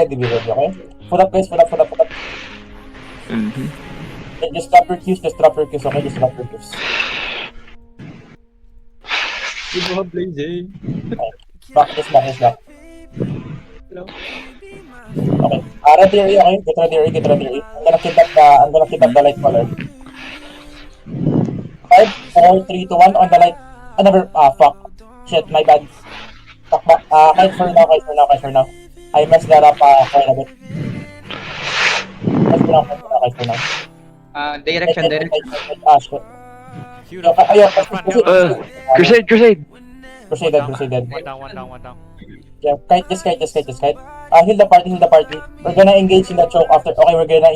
ready, be ready, okay? Put up guys, put up. Mhm. Just drop your cues, okay? Just drop your cues. Yung mga blaze Just back. Hello? Okay. Ready, okay? Get ready. I'm gonna kidnap the light color. 5, 4, 3, 2, 1 on the light. Another, fuck. Shit, my bad. Fuck back. Kite for now. I messed that up, quite a bit. Kite for now. Direction. Shit. Heal the front, Ayun, heal the front, heal the front. Crusade. Proceeded. One down. Yeah, kite. Heal the party. We're gonna engage in the choke after. Okay, we're gonna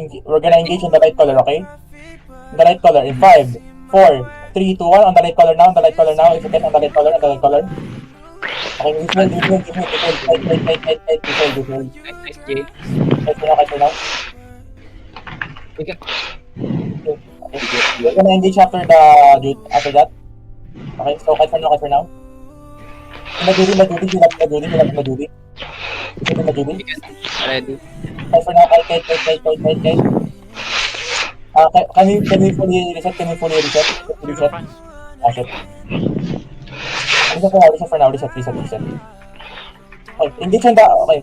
engage in the light color, okay? The light color in 5, 4, 3, 2, 1 on the light color now. If you get on the light color. Okay, we hold. Nice, Jay. Kite for now. Okay. Okay. We're gonna engage after that. Okay, so kite for now. In the Judy. Ready. Kite for now, kite. Can we fully reset? Heal the front. Shit. Reset for now. Reset. Okay, engage on the, okay.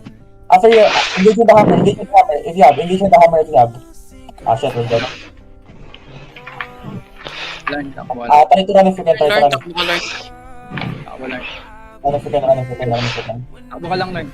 After you, engage on the hammer. If you have, engage on the hammer if you have. Shit, we're dead. Learn. Ako wala. Try to run if you can, Ako learn. Run if you can. Ako ka lang, learn.